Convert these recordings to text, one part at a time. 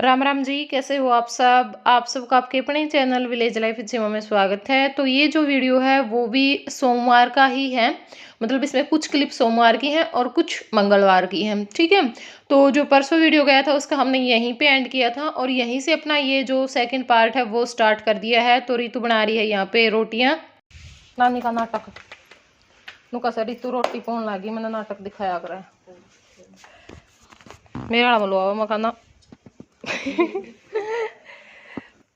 राम राम जी, कैसे हो आप सब? आप सबका आपके अपने चैनल विलेज लाइफ जिमा में स्वागत है। तो ये जो वीडियो है वो भी सोमवार का ही है। मतलब इसमें कुछ क्लिप सोमवार की हैं और कुछ मंगलवार की हैं, ठीक है। तो जो परसों वीडियो गया था उसका हमने यहीं पे एंड किया था और यहीं से अपना ये जो सेकंड पार्ट है वो स्टार्ट कर दिया है। तो रितु बना रही है यहाँ पे रोटियां। नानी का नाटक नुका सा रितु रोटी कौन लागी, मैंने नाटक दिखाया कर मेरा बोलो मकाना।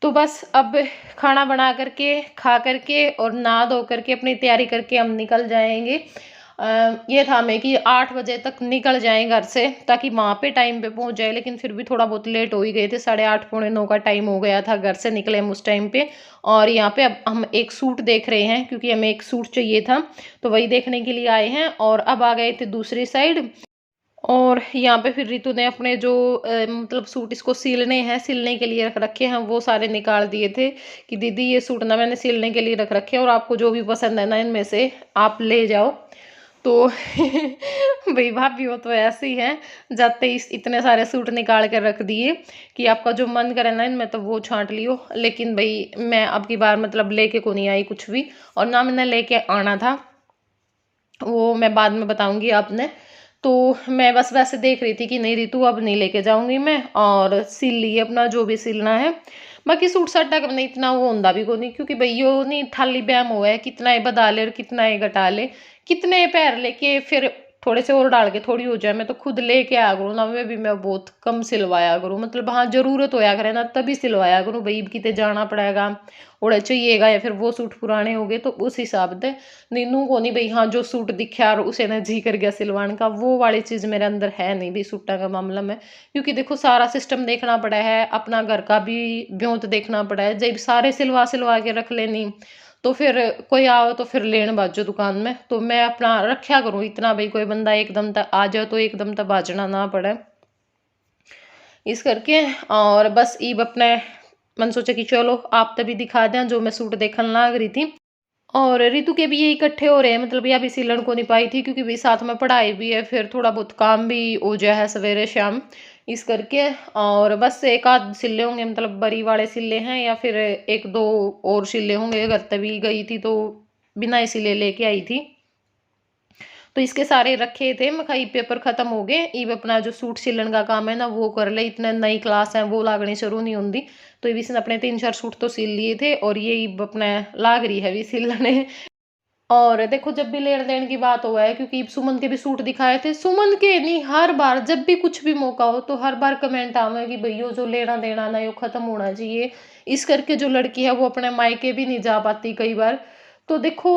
तो बस अब खाना बना करके खा करके और नहा धो करके अपनी तैयारी करके हम निकल जाएंगे। ये था हमें कि 8 बजे तक निकल जाएं घर से ताकि वहाँ पे टाइम पे पहुँच जाए, लेकिन फिर भी थोड़ा बहुत लेट हो ही गए थे। 8:30 पौने 9 का टाइम हो गया था, घर से निकले हम उस टाइम पे। और यहाँ पे अब हम एक सूट देख रहे हैं क्योंकि हमें एक सूट चाहिए था, तो वही देखने के लिए आए हैं। और अब आ गए थे दूसरी साइड। और यहाँ पे फिर रितु ने अपने जो मतलब सूट इसको सिलने हैं, सिलने के लिए रख रखे हैं, वो सारे निकाल दिए थे कि दीदी ये सूट ना मैंने सिलने के लिए रख रखे हैं और आपको जो भी पसंद है ना इनमें से आप ले जाओ। तो भाई भाभी वो तो ऐसी हैं, जाते ही इतने सारे सूट निकाल कर रख दिए कि आपका जो मन करे ना इनमें तो वो छांट लियो। लेकिन भाई मैं अब की बार मतलब लेके को नहीं आई कुछ भी, और ना मैंने लेके आना था, वो मैं बाद में बताऊंगी आपने। तो मैं बस वैसे देख रही थी कि नहीं रितु अब नहीं लेके जाऊंगी मैं, और सिल लिए अपना जो भी सिलना है। बाकी सूट साटा का नहीं इतना वो होंदा भी को नहीं, क्योंकि भाई यो नहीं थाली बैम हुआ है कितना ये बदा ले और कितना ये घटा ले, कितने पैर लेके फिर थोड़े से और डाल के थोड़ी हो जाए। मैं तो खुद लेके आया करूँ ना, मैं भी मैं बहुत कम सिलवाया करूँ, मतलब हाँ जरूरत होया करे ना तभी सिलवाया करूँ। भाई कितने जाना पड़ेगा और चाहिएगा या फिर वो सूट पुराने हो गए तो उस हिसाब से नीनू को नहीं भाई हाँ जो सूट दिखा और उसे ना जी कर गया सिलवान का, वो वाली चीज़ मेरे अंदर है नहीं भी सूटा का मामला में। क्योंकि देखो सारा सिस्टम देखना पड़ा है, अपना घर का भी ब्योंत देखना पड़ा है। जब सारे सिलवा सिलवा के रख लेनी तो फिर कोई आओ तो फिर लेन बाजो दुकान में, तो मैं अपना रखा करूँ इतना भाई कोई बंदा एकदम तक आ जाए तो एकदम तक बाजना ना पड़े इस करके। और बस ईब अपने मन सोचा कि चलो आप तभी दिखा दें जो मैं सूट देखने लग रही थी। और ऋतु के भी ये इकट्ठे हो रहे हैं, मतलब ये अभी सिलन को नहीं पाई थी क्योंकि भाई साथ में पढ़ाई भी है, फिर थोड़ा बहुत काम भी हो जाए है सवेरे शाम इस करके। और बस एक आध सिले होंगे, मतलब बरी वाले सिले हैं या फिर एक दो और सिले होंगे। घर तभी गई थी तो बिना ही सिले लेके आई थी, तो इसके सारे रखे थे। मैं कहा पेपर खत्म हो गए, इब अपना जो सूट सिलन का काम है ना वो कर ले, इतने नई क्लास है वो लागनी शुरू नहीं होंगी। तो ये इसने अपने 3-4 सूट तो सिल लिए थे और ये इब अपने लाग रही है भी सिलने। और देखो जब भी लेन देन की बात हुआ है, क्योंकि सुमन के भी सूट दिखाए थे, सुमन के नहीं हर बार जब भी कुछ भी मौका हो तो हर बार कमेंट आवे कि भैया जो लेना देना ना यो खत्म होना चाहिए। इस करके जो लड़की है वो अपने मायके भी नहीं जा पाती कई बार। तो देखो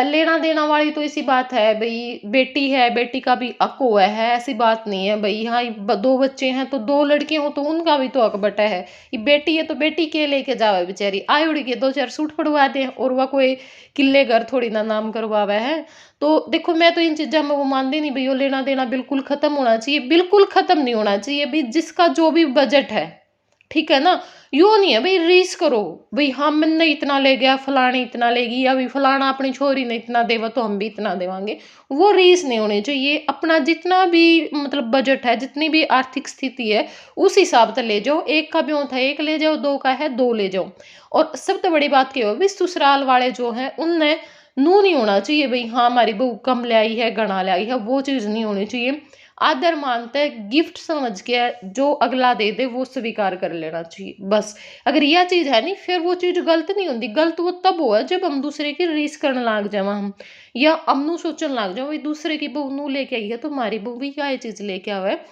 लेना देना वाली तो इसी बात है भाई, बेटी है बेटी का भी हक हुआ है, ऐसी बात नहीं है भाई। हाँ दो बच्चे हैं तो दो लड़के हो तो उनका भी तो हक बटा है। ये बेटी है तो बेटी के लेके जावे बेचारी, आई उड़ी के 2-4 सूट पड़वा दे और वह कोई किले घर थोड़ी ना नाम करवावा है। तो देखो मैं तो इन चीज़ों में वो मानती नहीं भैया, लेना देना बिल्कुल खत्म होना चाहिए, बिल्कुल खत्म नहीं होना चाहिए भाई। जिसका जो भी बजट है ठीक है ना, यो नहीं है भाई रीस करो भाई हाँ मैंने इतना ले गया फलानी इतना लेगी या भी फलाना अपनी छोरी ने इतना देवा तो हम भी इतना देवांगे। वो रीस नहीं होनी चाहिए। अपना जितना भी मतलब बजट है, जितनी भी आर्थिक स्थिति है उस हिसाब से ले जाओ। एक का ब्यों था एक ले जाओ, दो का है दो ले जाओ। और सबसे बड़ी बात क्या हो भाई, ससुराल वाले जो हैं उनने नू नहीं होना चाहिए भाई हाँ हमारी बहू कम ले आई है गणा ले आई है, वो चीज़ नहीं होनी चाहिए। आदर मानते हैं गिफ्ट समझ के जो अगला दे दे वो स्वीकार कर लेना चाहिए बस। अगर यह चीज़ है नहीं फिर वो चीज़ गलत नहीं होती। गलत वो तब हुआ जब हम दूसरे की रीस करने लग जाए हम, या हमनू सोचने लग जाओ भाई दूसरे की बहू नू लेके आई है तो हमारी बहू भी क्या ये चीज़ लेके आवा है।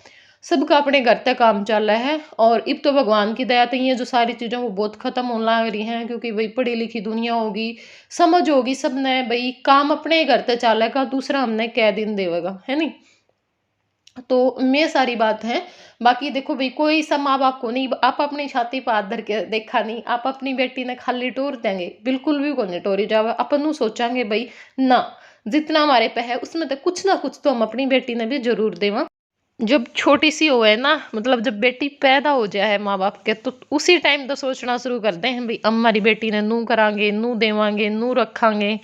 सबका अपने घर तक काम चल रहा है और अब तो भगवान की दया तो ये जो सारी चीज़ें वो बहुत खत्म होने लग रही हैं, क्योंकि भाई पढ़ी लिखी दुनिया होगी, समझ होगी सब ने भाई काम अपने घर तक चलेगा, दूसरा हमने कै दिन देगा है नहीं। तो मैं सारी बात है। बाकी देखो भाई कोई सब माँ बाप को नहीं, आप अपनी छाती पर हाथ धर के देखा नहीं, आप अपनी बेटी ने खाली टोर देंगे बिल्कुल भी को नहीं टोरी जावे। अपन सोचांगे भाई ना जितना हमारे पे है उसमें तो कुछ ना कुछ तो हम अपनी बेटी ने भी जरूर देवा। जब छोटी सी हो है ना, मतलब जब बेटी पैदा हो जाए है माँ बाप के, तो उसी टाइम तो सोचना शुरू करते हैं भाई हमारी बेटी ने नू करांगे नू देवांगे नू रखांगे।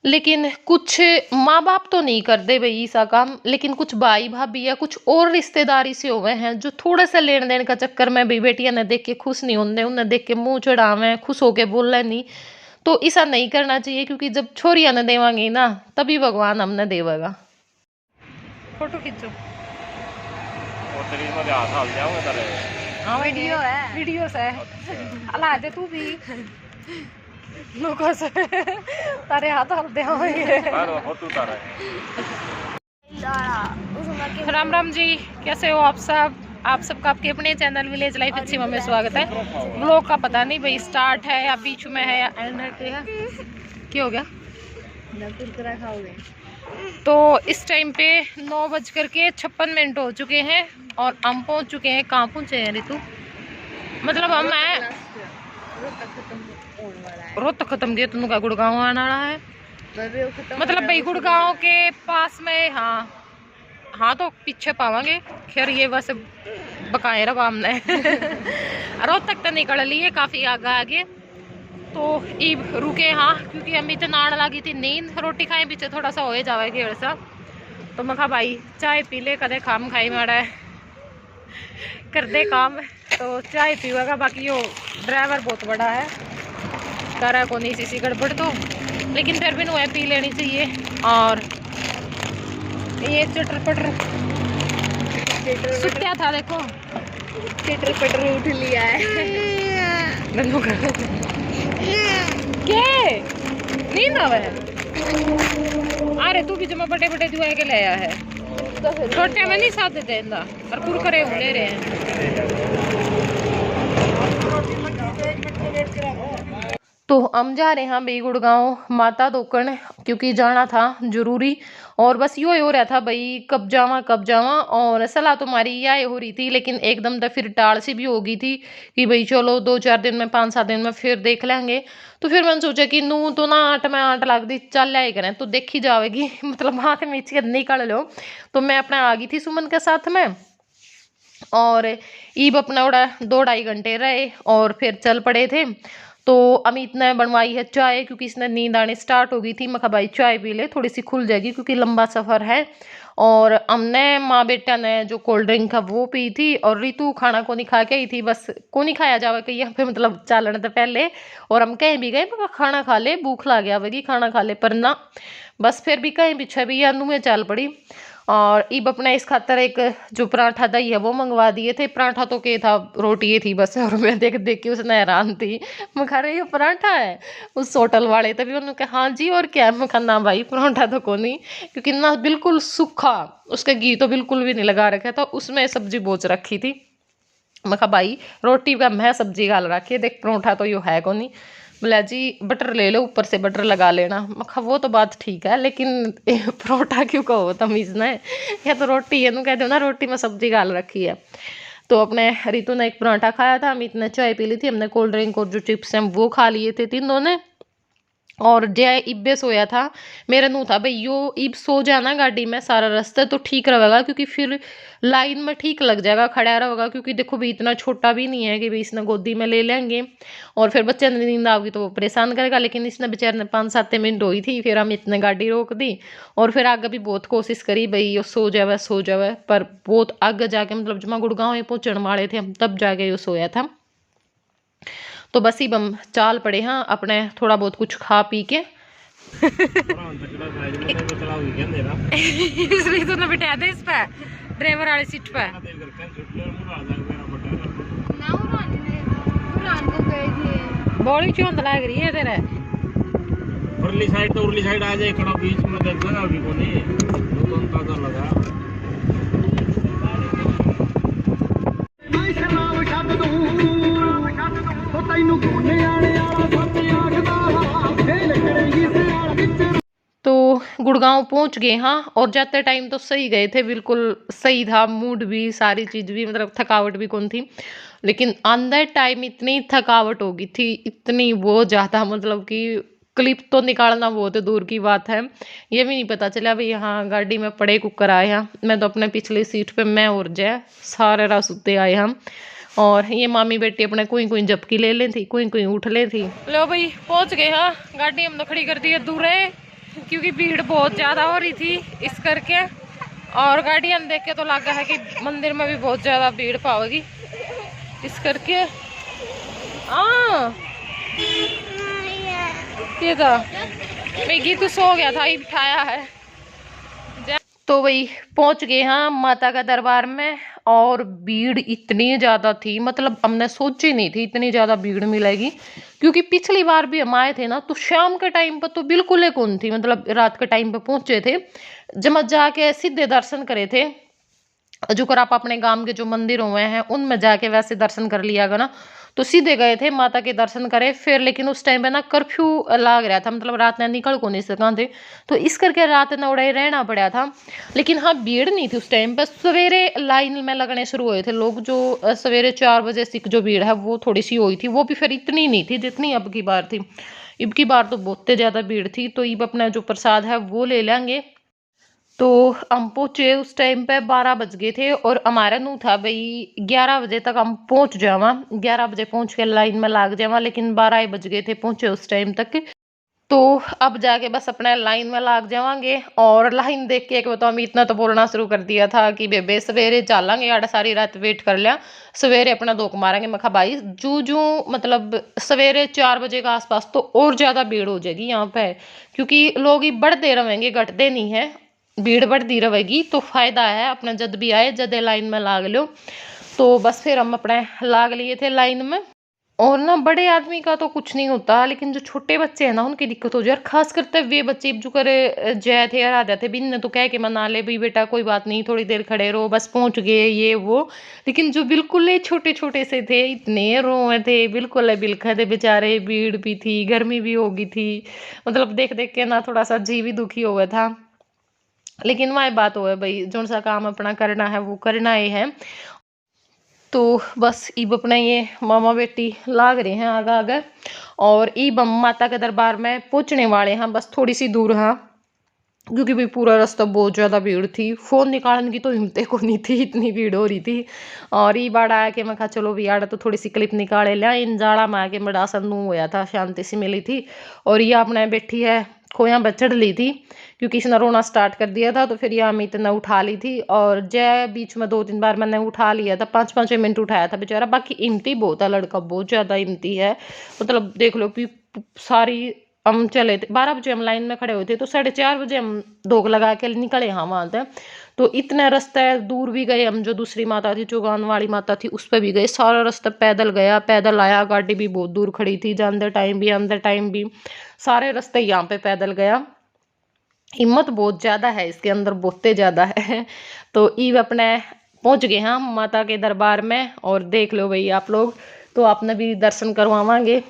लेकिन कुछ माँ बाप तो नहीं करते भाई ऐसा काम, लेकिन कुछ भाई भाभी या कुछ और रिश्तेदारी से हुए हैं जो थोड़ा सा लेन देन का चक्कर में भी बेटियां ने देख के खुश नहीं होते, उन्हें देख के मुंह चढ़ावे, खुश होके बोल रहे नहीं। तो ऐसा नहीं करना चाहिए, क्योंकि जब छोरियां ने देवांगी ना तभी भगवान हमने देवेगा। फोटो खींचो। हाँ वीडियो है, वीडियो से अला दे तू भी लोगों से तारे हाथ हलते होंगे। राम राम जी, कैसे हो आप सब? आप सबका आपके अपने चैनल विलेज लाइफ अच्छी में स्वागत है। व्लॉग का पता नहीं भाई स्टार्ट है या बीच में है या एंड है, क्या हो गया? तो इस टाइम पे 9:56 हो चुके हैं और हम पहुंच चुके हैं। कहाँ पहुंचे हैं रितु? मतलब हम है रोहतक खत्म गए, तुम का गुड़गांव आने वाला है। मतलब भाई गुड़गांव के पास में, हाँ तो पीछे पावांगे। खैर ये बस बकाए रहा हमने रोहतक तो निकल लिए, काफी आगे तो ईब रुके। हाँ क्योंकि हम इतना आने लगी थी नींद, रोटी खाए पीछे थोड़ा सा हो जाएगी वैसा। तो मैं कहा भाई चाय पी ले, कदे खाम खाई माड़ा है कर दे काम, तो चाय पीवेगा। बाकी वो ड्राइवर बहुत बड़ा है, कर को नहीं सी गड़बड़ तो, लेकिन फिर भी नुए पी लेनी चाहिए। और ये चटर पटर सुत्या था, देखो चटर पटर उठ लिया है के नींद आवे। अरे तू भी जमा बड़े बड़े दुआ के ले आया है, छोटे में नहीं साथ देते और कुरकुरे ले रहे हैं। तो हम जा रहे हैं भाई गुड़गांव माता दोकन, क्योंकि जाना था जरूरी। और बस यो हो रहा था भाई कब जावा। और सलाह तो हमारी यह हो रही थी, लेकिन एकदम तो फिर टाल सी भी हो गई थी कि भाई चलो 2-4 दिन में 5-7 दिन में फिर देख लेंगे। तो फिर मैंने सोचा कि नू तो ना 8 में 8 लग दी, चल आए करें तो देखी जाएगी मतलब हाथ में निकल लो। तो मैं अपना आ गई थी सुमन के साथ में, और ईब अपना उड़ा 2-2.5 घंटे रहे और फिर चल पड़े थे। तो अमित ने बनवाई है चाय, क्योंकि इसने नींद आने स्टार्ट हो गई थी। मैं कहा भाई चाय पी ले, थोड़ी सी खुल जाएगी क्योंकि लंबा सफ़र है। और हमने माँ बेटा ने जो कोल्ड ड्रिंक था वो पी थी, और रितु खाना को नहीं खा के आई थी, बस को नहीं खाया जावे कहीं यहाँ पे मतलब चालन तो पहले। और हम कहीं भी गए खाना खा ले, भूख ला गया वही खाना खा ले, पर ना बस फिर भी कहीं पीछे भी या में चल पड़ी। और ईब अपना इस खातर एक जो पराठा दही है वो मंगवा दिए थे। पराठा तो क्या था, रोटी ये थी बस। और मैं देख देख के उसने हैरान थी, मैं खा रही ये पराठा है उस होटल वाले, तभी उन्होंने कहा हाँ जी और क्या है। मैं कहा ना भाई पराठा तो को नहीं, क्योंकि ना बिल्कुल सूखा, उसके घी तो बिल्कुल भी नहीं लगा रखा था, उसमें सब्जी बोच रखी थी। मैं कहा भाई रोटी का मैं सब्जी गाल रखी है, देख पराठा तो यो है को नहीं। बोला जी बटर ले लो, ऊपर से बटर लगा लेना। मैं कहा वो तो बात ठीक है, लेकिन परोठा क्यों कहो तमीज़ ने, या तो रोटी है, कह दो ना रोटी में सब्जी गाल रखी है। तो अपने रितु ने एक पराठा खाया था, अमित ने चाय पी ली थी, हमने कोल्ड ड्रिंक और जो चिप्स हैं वो खा लिए थे तीनों ने। और जय इब्बे सोया था, मेरा नू था भाई यो इब सो जाना गाड़ी में सारा रास्ता तो ठीक रहेगा, क्योंकि फिर लाइन में ठीक लग जाएगा, खड़ा रहेगा। क्योंकि देखो भाई इतना छोटा भी नहीं है कि भाई इसने गोदी में ले लेंगे और फिर बच्चे ने नींद आओगी तो वो परेशान करेगा। लेकिन इसने बेचारे ने 5-7 मिनट हुई थी, फिर हम इतने गाड़ी रोक दी और फिर आगे भी बहुत कोशिश करी भाई यो सो जावे, पर बहुत आगे जाके मतलब जमा गुड़गांव पहुँचने वाले थे हम, तब जाके यो सोया था। तो बस ही हम चाल पड़े हाँ अपने थोड़ा बहुत कुछ खा पी के इसलिए तो बिठा दे इस पे ड्राइवर वाली सीट पे। बॉडी चौंध लग रही है तेरे उरली साइड, तो उरली साइड आ जाए खड़ा बीच में देख लगा अभी कोनी तो अंदाजा लगा। तो गुड़गांव पहुंच गए हाँ, और जाते टाइम तो सही गए थे, बिल्कुल सही था, मूड भी सारी चीज़ भी, मतलब थकावट भी कौन थी। लेकिन आंदे टाइम इतनी थकावट हो गई थी, इतनी बहुत ज़्यादा, मतलब कि क्लिप तो निकालना बहुत दूर की बात है, ये भी नहीं पता चला भाई यहाँ गाड़ी में पड़े कुकर आए हैं। मैं तो अपने पिछली सीट पे मैं और जय सारे रात सुते आए हम, और ये मामी बेटी अपने कोई कोई झपकी ले ली थी, कोई कोई उठ ले थी। लो भाई पहुंच गए हाँ, गाड़ी हमने खड़ी कर दी है दूर है। क्योंकि भीड़ बहुत ज़्यादा हो रही थी इस करके, और गाड़ियाँ देख के तो लगा है कि मंदिर में भी बहुत ज़्यादा भीड़ पाओगी इस करके। ये था मैगी तो सो गया था, ही बिठाया है। तो वही पहुंच गए हाँ माता का दरबार में, और भीड़ इतनी ज़्यादा थी, मतलब हमने सोची नहीं थी इतनी ज़्यादा भीड़ मिलेगी। क्योंकि पिछली बार भी हम आए थे ना, तो शाम के टाइम पर तो बिल्कुल ही कौन थी, मतलब रात के टाइम पे पहुंचे थे, जब जाके सीधे दर्शन करे थे। जो कर आप अपने गांव के जो मंदिर हुए हैं उनमें जाके वैसे दर्शन कर लिया ना, तो सीधे गए थे माता के दर्शन करे फिर। लेकिन उस टाइम पे ना कर्फ्यू लाग रहा था, मतलब रात ने निकल को नहीं सका थे, तो इस करके रात ने उड़ाई रहना पड़ा था। लेकिन हाँ भीड़ नहीं थी उस टाइम पे, सवेरे लाइन में लगने शुरू हुए थे लोग, जो सवेरे 4 बजे से जो भीड़ है वो थोड़ी सी हुई थी, वो भी फिर इतनी नहीं थी जितनी अब की बार थी। अब की बार तो बहुत ज़्यादा भीड़ थी। तो अब अपना जो प्रसाद है वो ले लेंगे। तो हम पहुंचे उस टाइम पे 12 बज गए थे, और हमारा नू था भाई 11 बजे तक हम पहुंच जावा, 11 बजे पहुंच के लाइन में लाग जावा, लेकिन 12 बज गए थे पहुंचे उस टाइम तक। तो अब जाके बस अपने लाइन में लाग जावांगे। और लाइन देख के एक बताओ, मैं इतना तो बोलना शुरू कर दिया था कि बेबे सवेरे चलेंगे, आड़ा सारी रात वेट कर लिया, सवेरे अपना धोख मारेंगे। मैं कहा भाई जू जू मतलब सवेरे 4 बजे के आसपास तो और ज़्यादा भीड़ हो जाएगी यहाँ पे, क्योंकि लोग ही बढ़ते रहेंगे घटते नहीं है, भीड़ बढ़ती रहेगी। तो फायदा है अपना जद भी आए जदे लाइन में लाग लो। तो बस फिर हम अपने लाग लिए थे लाइन में। और ना बड़े आदमी का तो कुछ नहीं होता, लेकिन जो छोटे बच्चे हैं ना उनकी दिक्कत हो जाए, और खास करते वे बच्चे जो करे जय थे आ जाते भी इनने तो कह के मना ले भाई बेटा कोई बात नहीं थोड़ी देर खड़े रहो बस पहुंच गए ये वो। लेकिन जो बिल्कुल ही छोटे छोटे से थे इतने रोए थे, बिल्कुल बिलखे थे बेचारे, भीड़ भी थी गर्मी भी होगी थी, मतलब देख देख के ना थोड़ा सा जी भी दुखी हो गया था। लेकिन वह बात हो है भाई जो सा काम अपना करना है वो करना ही है। तो बस इब अपना ये मामा बेटी लाग रहे हैं आगे आगे, और इब हम माता के दरबार में पहुंचने वाले हैं, बस थोड़ी सी दूर हाँ। क्योंकि भाई पूरा रास्ता बहुत ज़्यादा भीड़ थी, फ़ोन निकालने की तो हिम्मत को नहीं थी, इतनी भीड़ हो रही थी। और ये बाड़ आया कि मैं कहा चलो भी आड़ा तो थोड़ी सी क्लिप निकाले लिया, इन जाड़ा में आके बड़ा संदू होया था, शांति सी मिली थी। और ये अपने बैठी है खोया पर चढ़ ली थी, क्योंकि इसने रोना स्टार्ट कर दिया था, तो फिर यहाँ अमित ने उठा ली थी। और जय बीच में 2-3 बार मैंने उठा लिया था, 5-5 मिनट उठाया था बेचारा। बाकी हिम्मती बहुत है लड़का, बहुत ज़्यादा हिम्मती है, मतलब देख लो कि सारी हम चले थे 12 बजे, हम लाइन में खड़े हुए थे, तो 4:30 बजे हम दोग लगा के निकले हाँ वहाँ से। तो इतना रास्ता दूर भी गए हम, जो दूसरी माता थी चौगान वाली माता थी उस पर भी गए, सारा रास्ता पैदल गया पैदल आया, गाड़ी भी बहुत दूर खड़ी थी, जाते टाइम भी आते टाइम भी, सारे रास्ते यहाँ पे पैदल गया। हिम्मत बहुत ज़्यादा है इसके अंदर, बहुत ज़्यादा है। तो ईव अपने पहुँच गए हम माता के दरबार में, और देख लो भाई आप लोग, तो आपने भी दर्शन करवावांगे।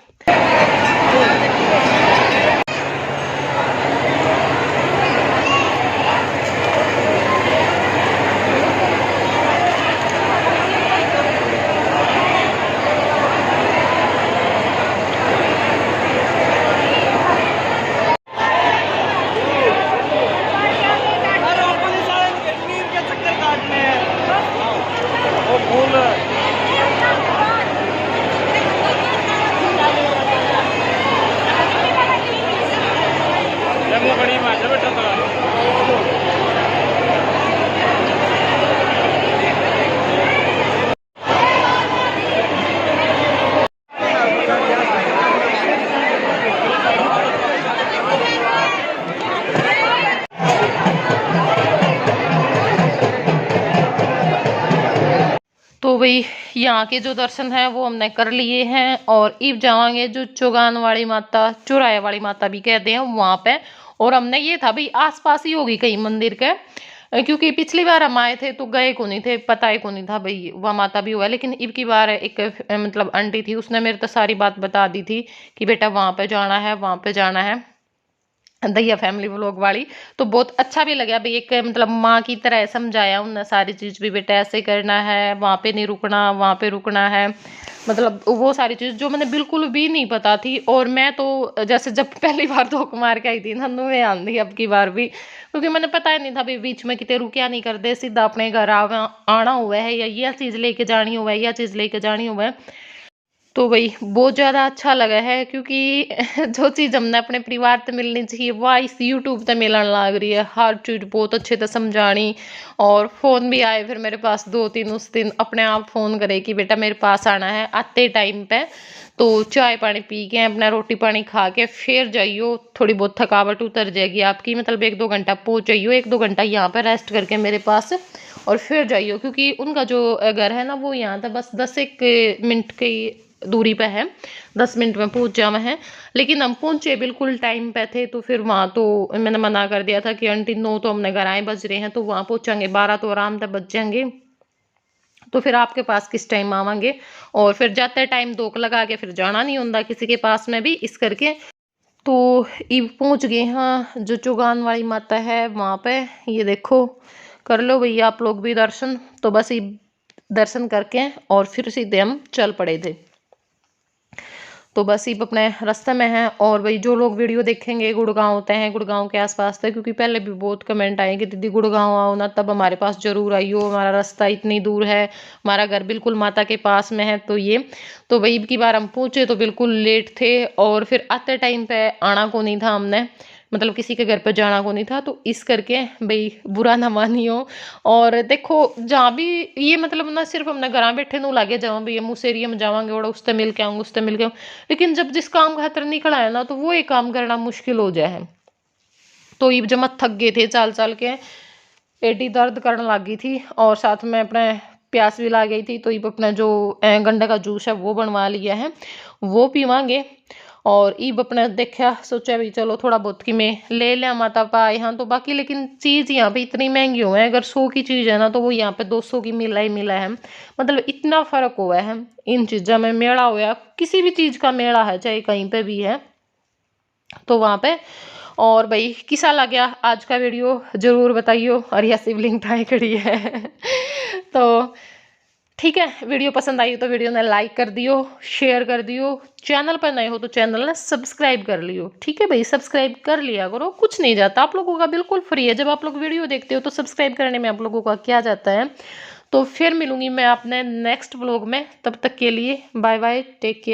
तो भाई यहाँ के जो दर्शन है वो हमने कर लिए हैं, और अब जावांगे जो चौगान वाली माता, चौराहे वाली माता भी कहते हैं वहाँ पे। और हमने ये था भाई आसपास ही होगी कहीं मंदिर के, क्योंकि पिछली बार हम आए थे तो गए को नहीं थे, पता ही को नहीं था भाई वह माता भी हुआ। लेकिन अब की बार एक मतलब आंटी थी, उसने मेरे तो सारी बात बता दी थी कि बेटा वहाँ पे जाना है वहाँ पे जाना है, दैया फैमिली व्लॉग वाली। तो बहुत अच्छा भी लगा भाई, एक मतलब माँ की तरह समझाया उनने सारी चीज़ भी, बेटा ऐसे करना है, वहाँ पे नहीं रुकना वहाँ पे रुकना है, मतलब वो सारी चीज़ जो मैंने बिल्कुल भी नहीं पता थी। और मैं तो जैसे जब पहली बार धोख मार के आई थी ना, में आंधी अब की बार भी, क्योंकि मैंने पता ही नहीं था भाई बीच में कितने रुकिया नहीं कर दे, सीधा अपने घर आना हुआ है, या यह चीज़ लेके जानी हुआ है, यह चीज़ लेके जानी हुआ है। तो वही बहुत ज़्यादा अच्छा लगा है, क्योंकि जो चीज़ हमने अपने परिवार से मिलनी चाहिए वह इस यूट्यूब से मिलने लग रही है। हर चीज़ बहुत अच्छे से समझानी, और फ़ोन भी आए फिर मेरे पास 2-3 उस दिन अपने आप फ़ोन करे कि बेटा मेरे पास आना है आते टाइम पे। तो चाय पानी पी के अपना रोटी पानी खा के फिर जाइयो, थोड़ी बहुत थकावट उतर जाएगी आपकी, मतलब 1-2 घंटा पहुँच जाइयो, 1-2 घंटा यहाँ पर रेस्ट करके मेरे पास, और फिर जाइयो। क्योंकि उनका जो घर है ना वो यहाँ था बस 10-1 मिनट की दूरी पे है, 10 मिनट में पहुंच जावा है। लेकिन हम पहुंचे बिल्कुल टाइम पे थे, तो फिर वहां तो मैंने मना कर दिया था कि आंटी 9 तो हमने घर आए बज रहे हैं, तो वहां पहुंचेंगे 12 तो आराम से बज जाएंगे, तो फिर आपके पास किस टाइम आवांगे। और फिर जाते टाइम दोक लगा के फिर जाना नहीं होता किसी के पास में भी, इस करके। तो ये पहुंच गए हाँ जो चौगान वाली माता है वहां पे। ये देखो, कर लो भैया आप लोग भी दर्शन। तो बस ये दर्शन करके और फिर सीधे हम चल पड़े थे। तो बस ये अपने रास्ते में है। और भाई जो लोग वीडियो देखेंगे गुड़गांव होते हैं, गुड़गांव के आसपास थे, क्योंकि पहले भी बहुत कमेंट आए कि दीदी गुड़गांव आओ ना, तब हमारे पास जरूर आइयो, हमारा रास्ता इतनी दूर है, हमारा घर बिल्कुल माता के पास में है। तो ये तो वही की बार हम पहुंचे तो बिल्कुल लेट थे, और फिर आते टाइम पे आना को नहीं था हमने, मतलब किसी के घर पर जाना को नहीं था, तो इस करके भाई बुरा ना मानियो। और देखो जहाँ भी ये मतलब ना सिर्फ हमने घर बैठे नू लागे जाओ भी मुँह एरिया में जावांगे और उससे मिल के आऊंगे उससे मिल के लेकिन जब जिस काम खातर निकला है ना तो वो एक काम करना मुश्किल हो जाए है। तो ये जब थक गए थे चाल चाल के, एडी दर्द करने लग गई थी, और साथ में अपने प्यास भी ला गई थी, तो ये अपना जो गंडे का जूस है वो बनवा लिया है, वो पीवांगे। और ईब अपने देखा सोचा भी चलो थोड़ा बहुत कि मैं ले लिया माता पा यहाँ तो बाकी, लेकिन चीज़ यहाँ पे इतनी महंगी हुआ है, अगर 100 की चीज़ है ना तो वो यहाँ पे 200 की मिला ही मिला है, मतलब इतना फर्क हुआ है इन चीज़ों में। मेला हुआ किसी भी चीज़ का मेला है चाहे कहीं पे भी है, तो वहाँ पे। और भाई किसा लग गया आज का वीडियो जरूर बताइयो। और यह शिवलिंग ठाई खड़ी है तो ठीक है, वीडियो पसंद आई तो वीडियो ने लाइक कर दियो, शेयर कर दियो, चैनल पर नए हो तो चैनल ने सब्सक्राइब कर लियो। ठीक है भाई, सब्सक्राइब कर लिया करो, कुछ नहीं जाता आप लोगों का, बिल्कुल फ्री है। जब आप लोग वीडियो देखते हो तो सब्सक्राइब करने में आप लोगों का क्या जाता है। तो फिर मिलूंगी मैं अपने नेक्स्ट व्लॉग में, तब तक के लिए बाय बाय, टेक केयर।